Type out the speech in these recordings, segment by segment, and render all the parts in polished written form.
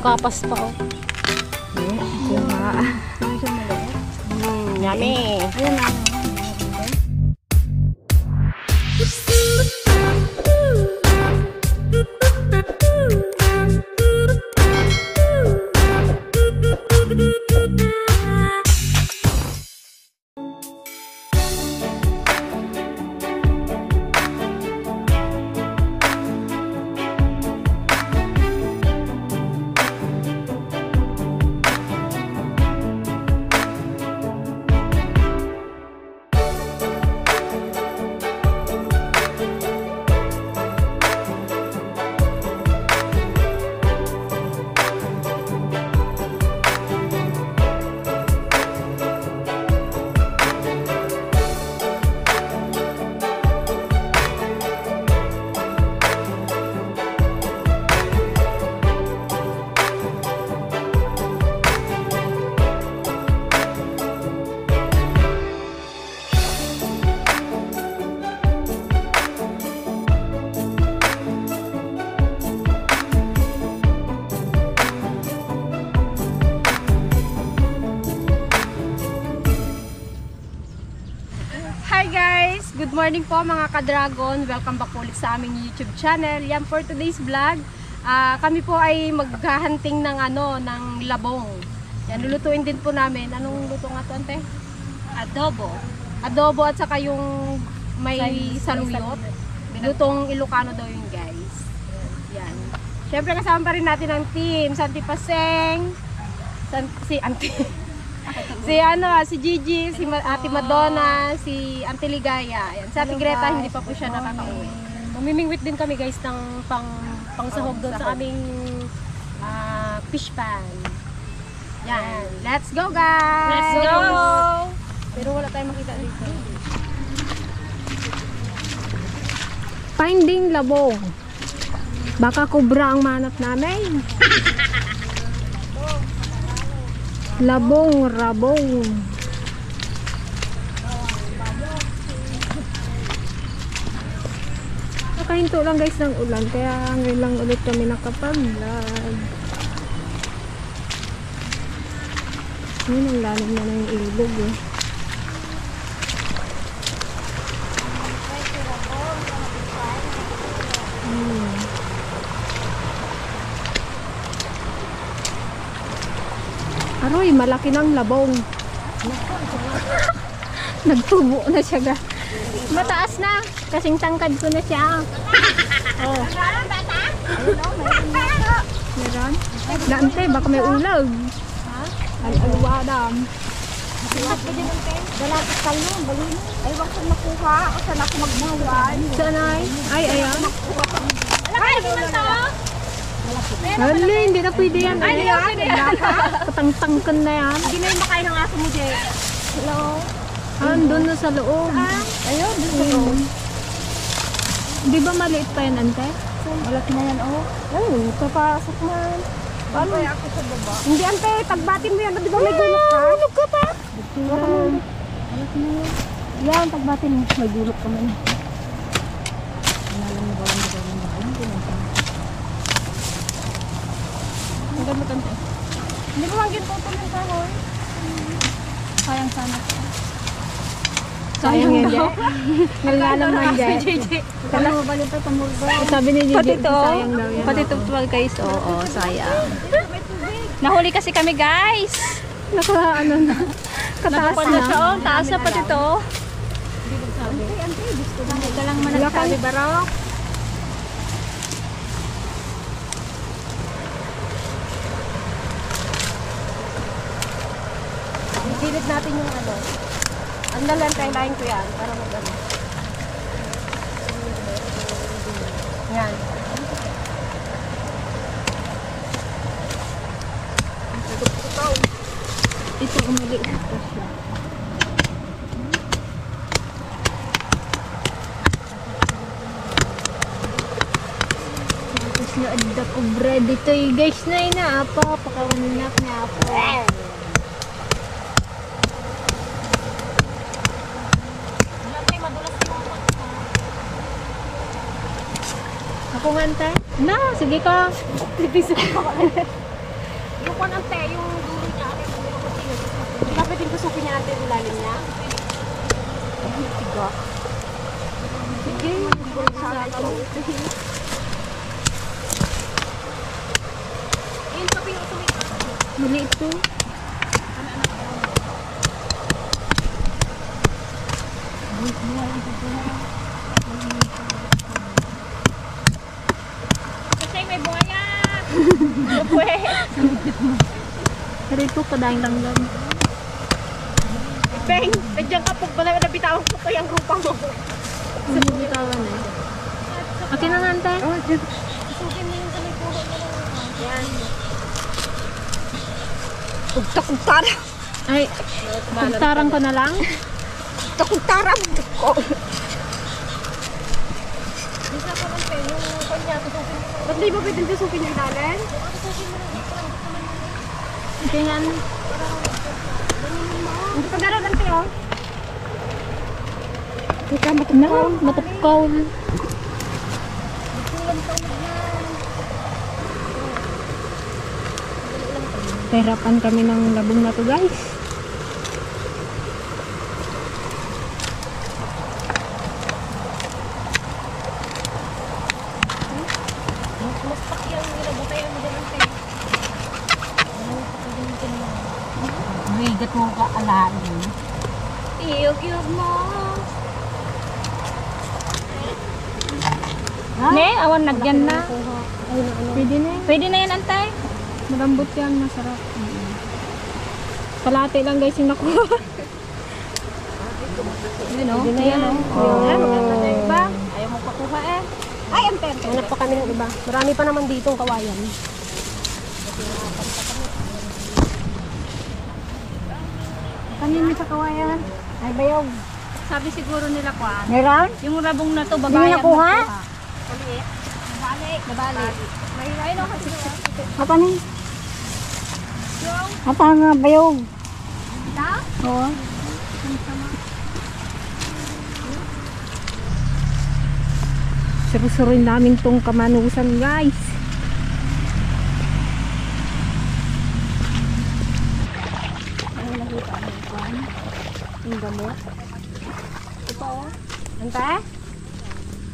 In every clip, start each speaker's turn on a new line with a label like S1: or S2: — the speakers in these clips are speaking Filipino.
S1: kapas pa oh. Yummy.
S2: Ayun lang.
S1: Hi guys! Good morning po mga ka-dragon. Welcome back po ulit sa aming YouTube channel. Yan for today's vlog. Kami po ay maghahunting ng ng labong. Yan, lulutuin din po namin. Anong luto nga to, ante? Adobo. Adobo at saka yung may saluyot. Lutong Ilocano daw yun guys. Yan. Siyempre kasama pa rin natin ang team. Santi Paseng. Si Gigi, si Ate Madonna, si Auntie Ligaya. Ayan. Sa Ate Greta, hindi pa po siya nakaka-uwi. Mamimingwit din kami guys ng pangsahog doon sa aming fish pan. Yan. Let's go guys!
S2: Let's go!
S1: Pero wala tayong makita dito.
S2: Finding labong. Baka kubra ang manat namin. Labong, rabong. Nakahinto lang guys ng ulan, kaya ngayon lang ulit kami nakapag-vlog. Ngayon ang lalim na ng ilog eh. Aroy, malaki ng labong. Nagtubo na siya ga. Mataas na. Kasing tangkad ko na siya. Oh. Meron? Dante, baka may ulag. Al-alwadam.
S3: Dalapit kayo, balin. Ay, wag kong makuha. O saan ako magmawan?
S2: Saan ay? Ay, ayan.
S3: Ay, naman to.
S2: Hala, hindi na pwede yan.
S3: Ay, pwede yan.
S2: Katang-tangkan na yan.
S3: Hindi na yung makain ng aso mo, Jay. Hello?
S2: Doon na sa loob.
S3: Ayun, dun sa loob.
S2: Di ba maliit pa yan, ante?
S3: Malaki na yan, oh.
S2: Ay, papasok man.
S3: Paano ako sa baba?
S2: Hindi, ante, tagbatin mo yan. Di ba may gulok ka? Gulok ka pa?
S3: Malaki na yan. Yan, tagbatin mo. May gulok ka man. Inalam mo ba ang gagawin mo? Ayun, pinansin. Ang gamot, ante. Hindi mo manggit po ito ng kahoy. Sayang sana.
S2: Sayang yan, Jay. Nga naman, Jay.
S3: Kala mo balik pa tumulba.
S2: Sabi ni Gigi, sayang daw yan.
S1: Pati ito guys, oo, sayang. Nahuli kasi kami guys.
S2: Naka, na. Kataas
S1: Napapan na siya,
S2: na.
S1: oh. Taas na pati ito.
S3: Ika lang man
S2: Wala
S3: nagsabi,
S2: kang-
S3: Barok.
S1: Isilid natin yung Ang nalantayin ko yan para mag-ano. Yan.
S2: Ito, umaliit pa siya. Tapos na adda ko bread ito guys na inaapa. Pakawanak na ako. Ako nga ante? Na, sige ka.
S1: kung ante, yung dulo niya. Dapat din kusukin niya ante yung lalim niya.
S3: Tiga.
S1: Sige, ayun pa yung tumika.
S2: Maliit to. Kasi may buhaya.
S3: Pero ito kadaing langgam.
S1: Peng, nandiyan ka po ba na nabitawan ko pa yung grupa mo?
S3: Binibitawan eh.
S2: Akin na nga, ante.
S3: Oh, dyan.
S1: Susukin mo yung sa may puno na lang. Yan.
S3: Kugta-kugtara.
S2: Ay, pagtarang ko na lang.
S3: Kugta-kugtara.
S1: Bisa ko lang pe, yung kanya, tusukin mo. Ba't di ba pwede tusukin yung ilalim?
S2: Ganyan.
S1: Hindi pa gano'n lang tayo.
S3: Teka,
S2: Na, matapkaw. Hirapan kami ng labong na to, guys.
S1: Mas pakyang nila, butayan mo din ang tayo.
S3: may gatong kaalain.
S1: Iyog-iyog mo.
S2: Ne, awan nagyan na.
S1: Ay, na ano.
S2: Pwede na yan. Pwede na yan, antay. Malambot yan, masarap. Kalate lang guys yung nakuha. Yan o.
S1: Pwede na yan,
S2: Oh.
S1: Yan, maganda na yung iba. Ayaw mo pakuha eh. Ay, ante. Hanap pa kami ng iba. Marami pa naman dito ang kawayan. Kanina sa kawayan. Ay, bayog.
S2: Sabi siguro nila kwan.
S3: Meron?
S2: Yung rabong na to,
S3: Hindi
S2: babayan
S3: nakuha?
S1: Nabalik. Nabalik. May ayun ako kasi.
S3: Apa ni? Apa nga bayog?
S1: Ita?
S3: Oo.
S2: Surusurin namin tong kamanusan guys.
S1: Yung gamot. Ito oh. Ante?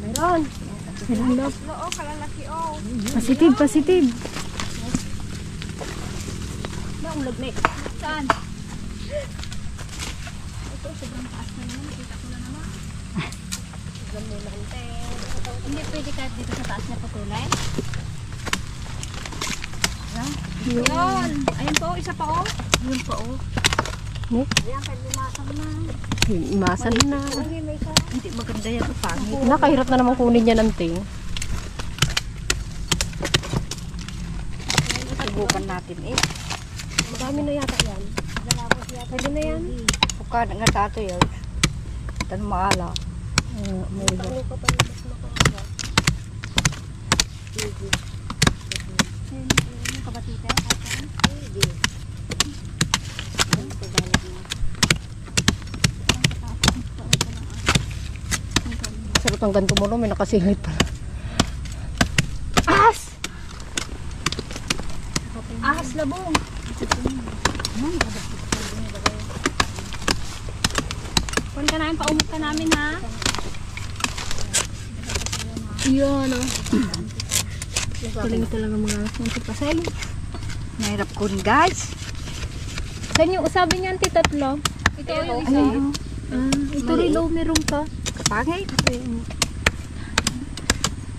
S1: Meron.
S2: Meron daw.
S1: Oo, kalalaki oh.
S2: Positive, positive.
S1: Naulag na eh. Saan?
S2: Hindi pwede kahit dito sa taas niya patuloy.
S1: Yun. Ayun po, isa pa oh.
S3: Yun pa oh.
S1: Ayan, kahit lumasang na.
S3: Imasan na.
S1: Ay, may isa.
S3: Hindi maganda yan ito pangit.
S1: Nakahirap na naman kunin yan ang ting.
S3: Subukan natin eh.
S1: Madami na yata yan. Pwede na yan.
S3: Bukan nga tato yun. Tanong maala. May
S1: Ano ka pa yung mas makakaba?
S2: Kabatite?
S1: Sarap ang ganito mo, no? May nakasingit pala.
S2: Ahas! Ahas labong. Kuhan ka namin, paumot ka namin ha. Yun o. Galing talaga mga pasay.
S3: Mahirap kun guys.
S2: Saan yung usabi niyan, tatlo? Ito yung isa. Ito rin daw meron pa.
S3: Kapangit.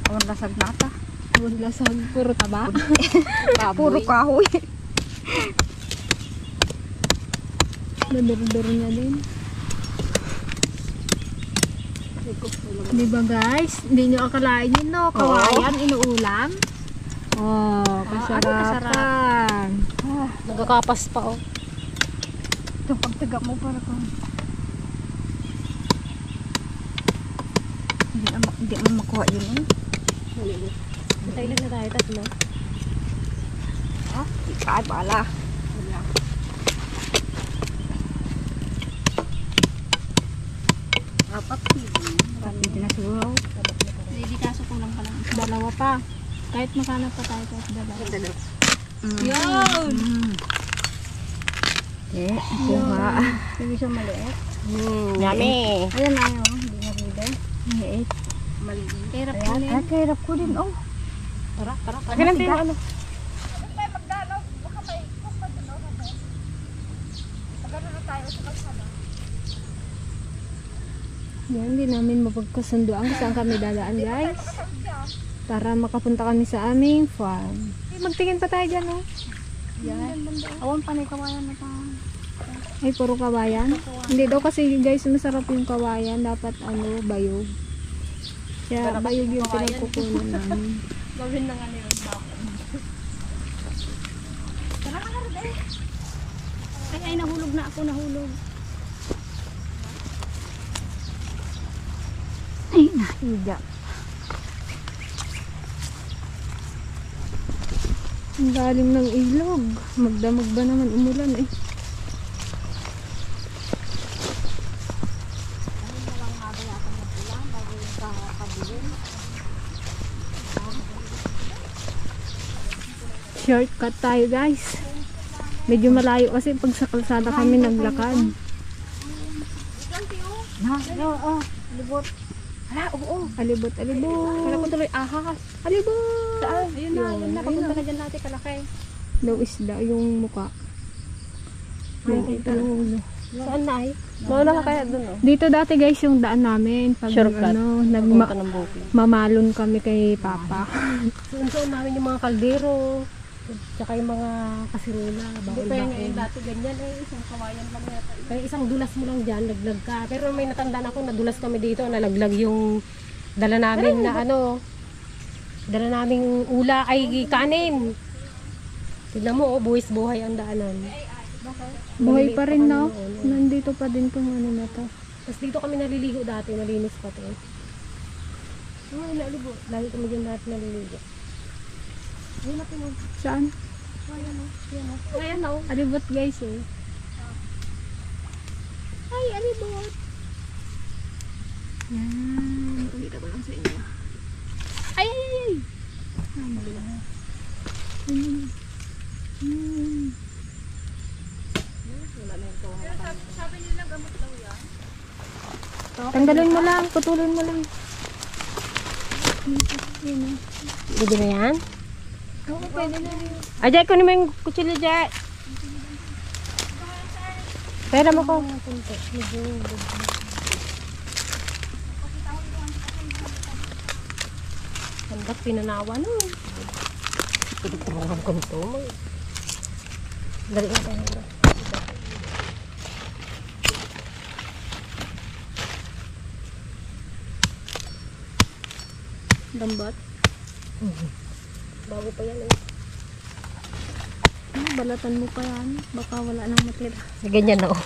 S3: Awan lasag nata.
S2: Huwag lasag, puro taba.
S3: Puro kahoy.
S2: Naduro-duro niya din. Diba guys? Hindi nyo akalain yun no? Kawayan, inuulam. Oh, kasarapan.
S1: Nagkakapas pa, oh.
S3: Itong pagtaga mo para kung hindi mo makuha yun eh.
S1: Patay lang na tayo, tatlo.
S3: Ha? Ikay pala. Apat pwede na siguro.
S2: Hindi kaso kulang pa lang. Dalawa pa. Kahit makana pa tayo kahit dalawa.
S1: Yun!
S3: Eh, kuha. Hindi siya maliit.
S1: Yummy!
S3: Ayan na yun. Hindi na pwede. Maliit.
S1: Maliit.
S2: Hirap
S3: Ayan.
S2: yun.
S3: Ay, kahirap ko din. Oh.
S1: Tara. Kailan tayo ano?
S2: Yan, hindi namin mapagkasunduan kung saan kami dadaan, guys. Para makapunta kami sa aming farm. Magtingin pa tayo dyan, oh.
S3: Yan. Awan pa na kawayan na pa.
S2: Ay, puro kawayan. Hindi daw kasi, guys, masarap yung kawayan. Dapat, bayog. Kaya, bayog yung pinagkukunan namin.
S1: Gawin na nga yun.
S3: Ay, nahulog na ako. Nahulog. Ay, nahiga.
S2: Ang galing ng ilog. Magdamag ba naman umulan, eh. Shortcut tayo, guys. Medyo malayo kasi pag sa kalsada kami naglakad.
S3: Libot.
S1: Hala, oo.
S2: Alibot.
S1: Wala ko tuloy ahas.
S2: Alibot!
S1: Saan? Ayun na. Papunta na dyan natin kalakay.
S2: Daw isda yung muka. Nakita ng ulo.
S1: Saan na ay? Mauna ka kaya dun oh.
S2: Dito dati, guys, yung daan namin. Pag
S1: Shortcut. Papunta ng bukid.
S2: mamalon kami kay Papa.
S1: Sunod namin yung mga kaldero. Tsaka yung mga kasirula. Bawal-bawal. Dati ganyan eh. Isang kawayan lang yata. Kaya isang dulas mo lang dyan, laglag ka. Pero may natandaan ako, nadulas kami dito. Nalaglag yung dala namin na dala naming ula ay kanin. Tignan mo, buwis buhay ang daanan.
S2: Buhay pa rin, no? Nandito pa din tong ano na to.
S1: Tapos dito kami naliligo dati, nalinis pa to. Naligo. Lagi kami dyan dati naliligo. Ayun natin mo.
S2: Saan?
S1: Ayan o.
S2: Alibot, guys, eh. Ay, alibot. Yan. Pakita ko lang sa inyo. Ay! Tanggalin mo lang, putulin mo lang.
S1: Pwede na yan?
S2: Oo, pwede na rin.
S1: Ajay, kunin mo yung kutsilyo dyan. Pera mo ko. Handak pinanawa no. Pwede tumangam kami ito. Dali na tayo.
S2: Dambat.
S1: Bago pa yan eh.
S2: Balatan mo pa yan. Baka wala nang matira.
S1: Ganyan na oh.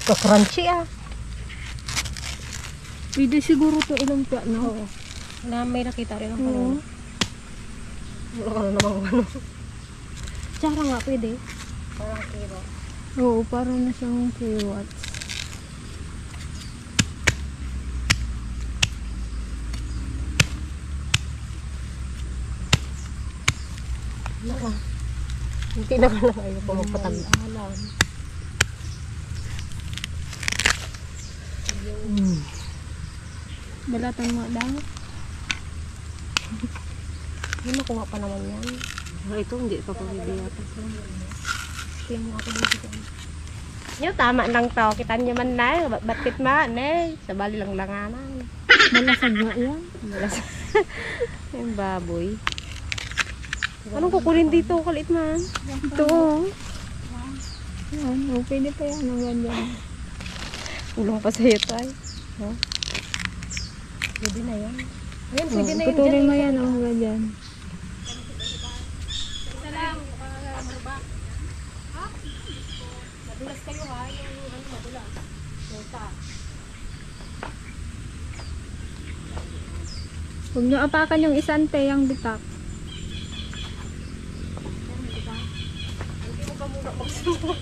S1: Crunchy ah.
S2: Pwede siguro to ilang pa, no?
S1: Oo. Na may nakita rin ako.
S2: Oo.
S1: Wala ka na namang ano. Tsara nga pwede. Parang kiro.
S2: Oo, parang na siyang kiwats.
S1: Naka. Hindi na ka lang ayaw ko magpatanda.
S2: Balatan mo daw.
S1: Hindi makuha pa naman yan. Ito hindi pa pwede yata. Kaya mo ako dito. Yo, tama lang to. Kita niyo man na. Batit man eh. Sa bali lang langanan.
S2: Malasag nga yan.
S1: Yung baboy. Anong kukunin dito? Kalit man.
S2: Ito, oh. Yan, oh, pwede pa yan. Ang ganyan.
S1: Ulong pa sa'yo tayo. No? Pwede na yan. Ayan, pwede na yun.
S2: Putulin mo yan, oh, ganyan.
S1: Madulas kayo ha. Yung ano madulas. Nota.
S2: Huwag nyo apakan yung isante, yung bitak.
S1: Hindi mo pa muna magsuot.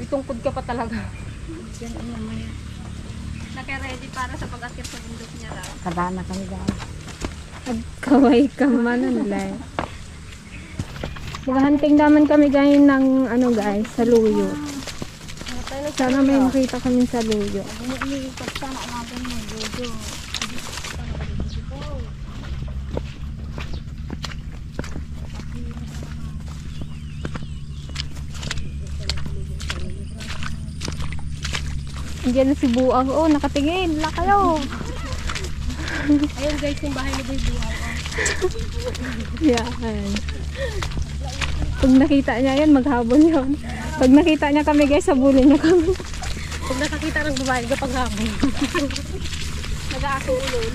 S1: tungkod ka pa talaga.
S3: Yan ang naman.
S1: Naka-ready para sa pag-akit sa bundok niya raw.
S3: Kadana kami dahil.
S2: Kaway ka man nila. Naghahunting naman kami guys ng ano guys, saluyo. Sana may makita kami sa luyo.
S3: Iniikot sana natin ng video.
S2: Andiyan na si Buang. Oh, nakatingin. Wala kayo.
S1: Ayun guys, yung bahay ni Boy Buang.
S2: Yan. Pag nakita niya yan, maghabol yun. Pag nakita niya kami guys, sabulin niya kami.
S1: Pag nakakita ng babae, gapang-habol. Nag-aasulol.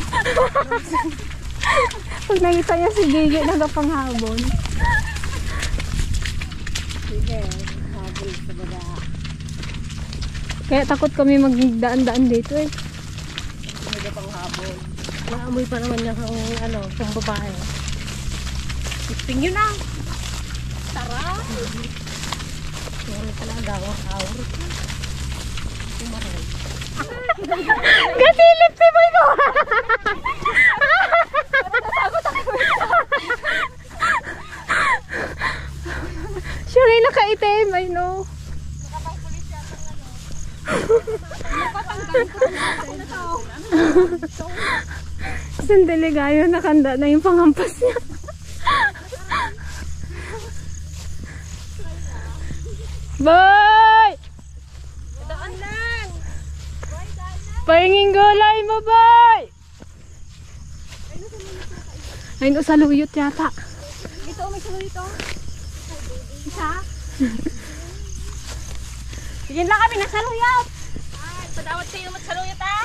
S2: Pag nakita niya si Gigi, nagapanghabol.
S3: Sige, habol sa baba.
S2: Kaya takot kami magdaan-daan dito eh.
S1: Nagapang-habol. Maamoy pa naman niya kung ano, kung babae. Iping yun ah. Tara. Sorry talaga, awar. Umaray.
S2: Kasilip si Boy ko! Siya rin nakaitim, I know. Sandali gayo, nakanda na yung panghampas niya. Boy!
S1: Daan lang.
S2: Pahinging gulay mo, boy! Ayun, sa luyot yata.
S1: Dito, may salo dito. Isa. Sige lang kami, nagsaluyot. Ay, padawat kayo magsaluyot ah.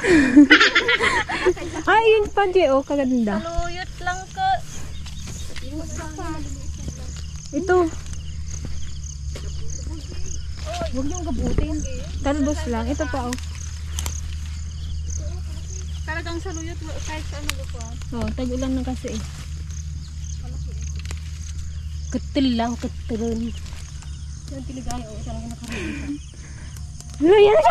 S2: Ay, yun pa, Di. Oh, kaganda.
S1: Saluyot lang ko.
S2: Ito,
S1: Huwag niyong gabutin.
S2: talbos lang. Ito pa, oh.
S1: Talagang saluyot kahit sa ano ko.
S2: Oh, tag-ulan na kasi eh.
S1: Ketil lang, ketilun. Yung tiligay, o talaga nakarili.
S2: Ayan!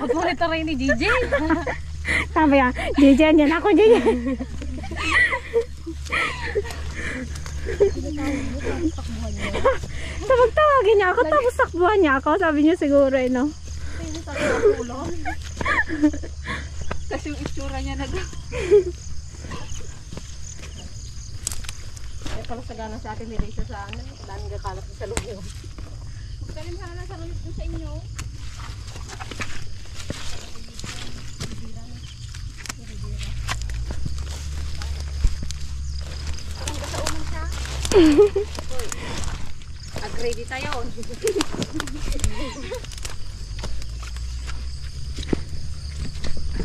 S1: Paborito rin ni JJ.
S2: Sabi yan, Jejen, yan ako, Jejen. Tawag-tawagin niya ako, tapos takbuhan niya ako. Sabi niya siguro, eh, no?
S1: Kasi yung itsura niya na doon. Kaya pala sagana sa atin ni Risa sa ano, daming gakalat sa loob. Magkalim sana sa loob sa inyo. Parang gasauman siya. Agree tayo.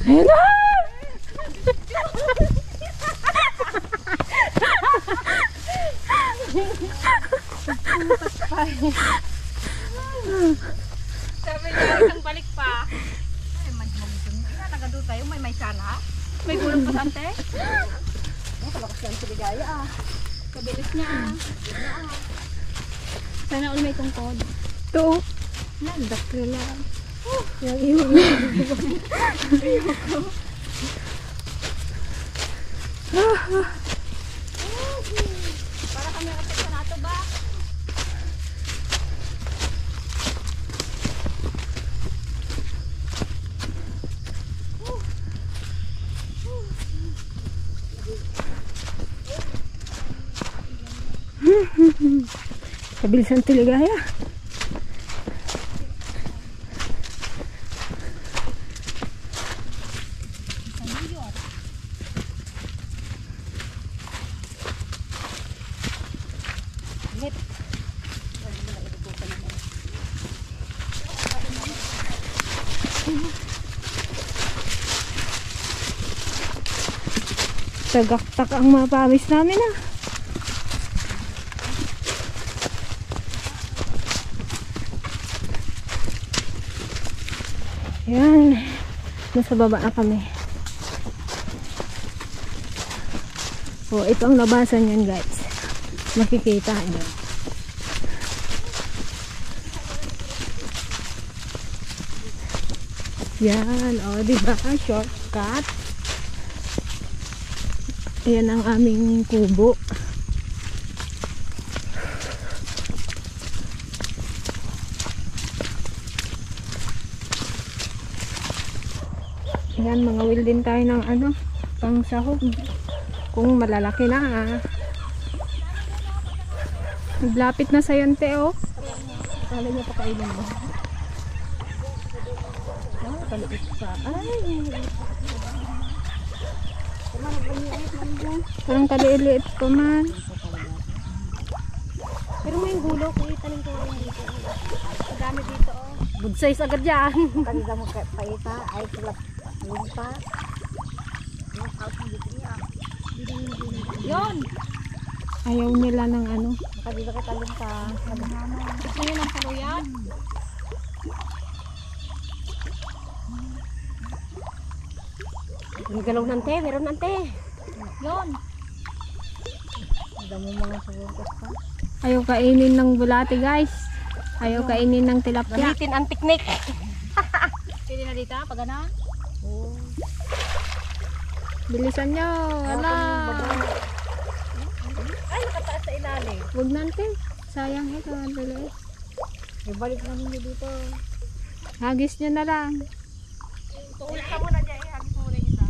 S2: Ayun na!
S1: Sabi niya, isang balik pa. Ay, magmamagin. Ika, taga-doon tayo. May sana. May gulong pa sante. Ang kalakas yan si Ligaya ah. Kabilis niya ah.
S2: Sana all may tungkod. Ito, oh. Landak nila. Yung iwan.
S1: Para kami kapit sa nato ba?
S2: Kabilisan Tiligaya. Tagaktak ang mapawis namin ah. Yan. Nasa baba na kami. Oh, ito ang labasan yan guys. makikita nyo. Yan, o, diba? Shortcut. Ayan ang aming kubo. Ayan, mga will din tayo ng ano, pang sahog. Kung malalaki na. Naglapit na sa yante, oh.
S3: Kala niya pa kainin mo. Paliit pa. Ay!
S2: Parang kaliit pa man.
S1: Pero may gulo, kung itanim ko ngayon dito. Madami dito, oh. Good size agad yan.
S3: Kanila mo paita. Ay, tulap. Lumpa. Yung house ng dito niya.
S1: Yun!
S2: Ayaw nila ng ano.
S3: Kanila ka lumpa.
S1: Gusto nyo ng saluyan? May galaw nante, meron nante. Yun!
S3: Damo mga sabungkot pa.
S2: Ayaw kainin ng bulati, guys. Ayaw kainin ng tilapia.
S1: Gamitin ang piknik.
S3: Pili na dito, pag gana? Oo.
S2: Bilisan nyo. Ala.
S1: Ay, nakataas sa ilalim.
S2: Huwag natin. Sayang ito. Bilis.
S3: Ibalik na ninyo dito.
S2: Hagis nyo na lang.
S1: Tuulit ka muna dyan, hagis mo muna yung isa.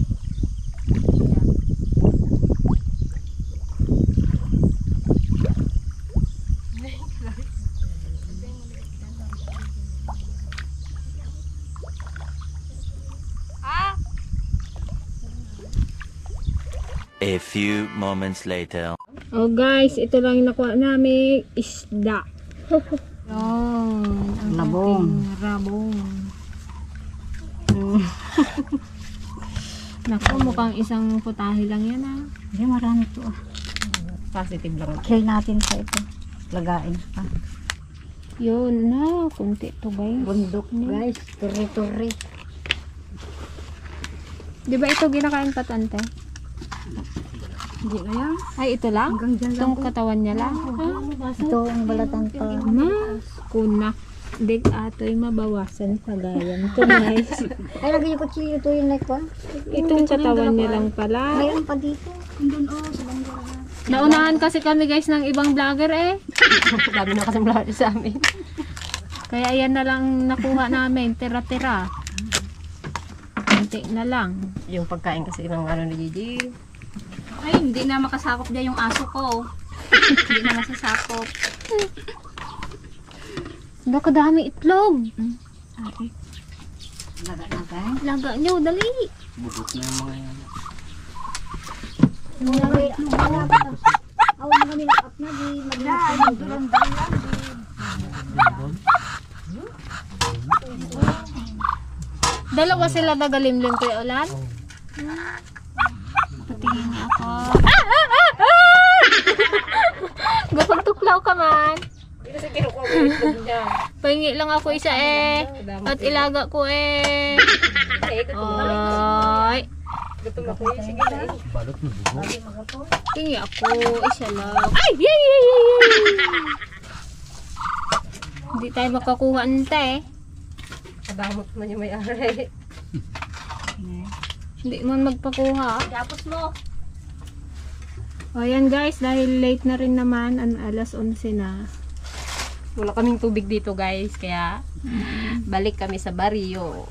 S4: A few moments later.
S2: Oh guys, ito lang yung nakuha namin. Isda. Yun. Ang
S3: Labong.
S2: ating rabong. Naku, mukhang isang putahe lang yan ah.
S3: Hindi, marami to.
S1: Positive lang.
S3: Kill natin sa ito. Lagain pa.
S2: Yun na, kunti to guys.
S3: Bundok guys. Turi-turi.
S2: Di ba ito ginakain pa tante? Hindi na yan. Ay, ito lang?
S3: Hanggang dyan lang
S2: Itong katawan niya lang?
S3: Ito ang balatan pa.
S2: Mas, kunak. Dig ato'y mabawasan sa gayan. Ito guys.
S3: Ay, lagay yung kutsilyo ito yung neck ko.
S2: Itong katawan niya lang pala.
S3: Mayroon pa dito. Doon sa bangga.
S2: Naunahan kasi kami guys ng ibang vlogger eh.
S1: Dami na kasi mula sa amin.
S2: Kaya yan na lang nakuha namin. Tira-tira. Kunti na lang.
S1: Yung pagkain kasi ng ano ni Gigi.
S3: Ay, hindi na makasakop dyan yung aso ko. Hindi na masasakop.
S2: Baka dami itlog.
S3: Laga na tayo.
S2: Laga nyo, dali.
S3: Awan na kami nakap na.
S2: Dalawa sila nagalimlim ko yung ulan. Patingin niya ako. Gapag tuklaw ka man.
S1: Kasi kinukuha ko yung itlog niya.
S2: Pahingi lang ako isa eh. At ilaga ko eh. Ay.
S1: Gutom ako eh. Sige na.
S2: Tingi ako. Isa lang. Ay! Yay! Yay! Yay! Yay! Hindi tayo makakuha nante eh.
S1: Kadamot man yung may-ari.
S2: Hindi man magpakuha.
S1: Tapos mo.
S2: O yan guys, dahil late na rin naman, alas 11 na.
S1: Wala kaming tubig dito guys. Kaya balik kami sa baryo.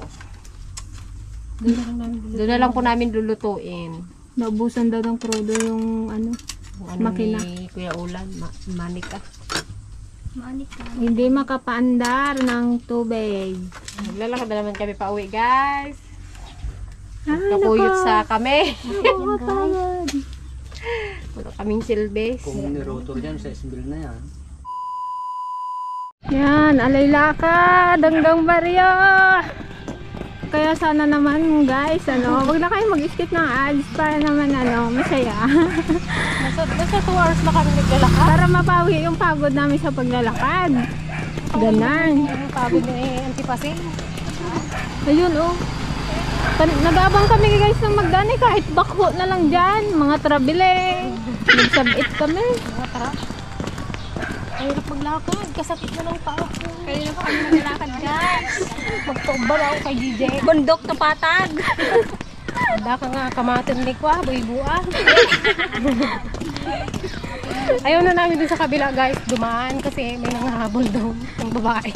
S1: Doon na lang po namin lulutuin.
S2: Naubusan daw ng krudo yung ano,
S1: Kung ano
S2: makina.
S1: ni Kuya Ulan. Manika.
S2: Hindi makapaandar ng tubig.
S1: Naglalakad na naman kami pa uwi guys.
S2: Ay,
S1: Nakuyot sa kami.
S2: nakakapagod.
S1: Wala kaming silbes.
S5: Kung nirotor yan, sa Esmil na yan.
S2: Yan, alay lakad hanggang baryo. Kaya sana naman guys, ano, wag na kayo mag-skip ng ads para naman ano, masaya.
S1: Nasa 2 hours na kami naglalakad.
S2: Para mapawi yung pagod namin sa paglalakad. Ganon.
S1: Yung pagod ni Antipasi.
S2: Ayun oh. Nag-abang kami guys ng magdani kahit bako na lang dyan. Mga trabile. Nagsabit kami.
S1: Ang hirap maglakad. Kasakit na ng paa ko.
S3: Kanina pa kami naglalakad guys.
S1: Magtumbal ako kay DJ.
S3: Bundok na patag.
S1: Handa ka nga, kamatin ni kwa, buibua. Ayaw na namin dun sa kabila guys, dumaan kasi may nangahabol daw ng babae.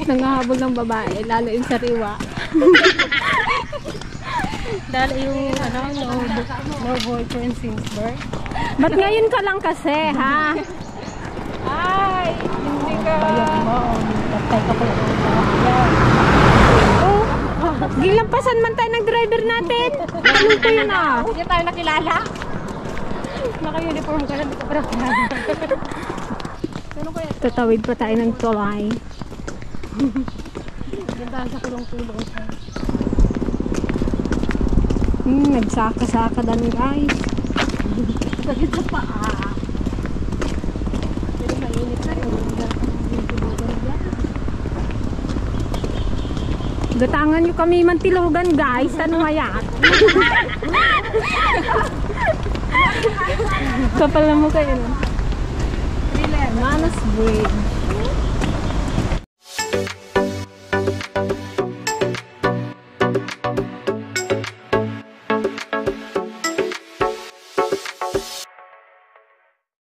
S2: Nangahabol ng babae, lalo yung sariwa.
S1: Dahil yung no boyfriend since birth.
S2: Ba't ngayon ka lang kasi, ha?
S1: Ay, hindi ka. Bayan mo, tatay ka pala.
S2: Oh, gilampasan man tayo ng driver natin. Ano ko yun ah?
S1: Hindi tayo nakilala. Naka-uniform ka na, hindi ka pa nakilala.
S2: Tatawid pa tayo ng tulay.
S1: Diyan tayo sa kulong-kulong.
S2: Nagsaka-saka dan guys.
S1: Sakit sa paa. Pero mainit na yun.
S2: Gatangan nyo kami mantilugan guys. Ano maya? Kapal na mo kayo. Manas Bridge.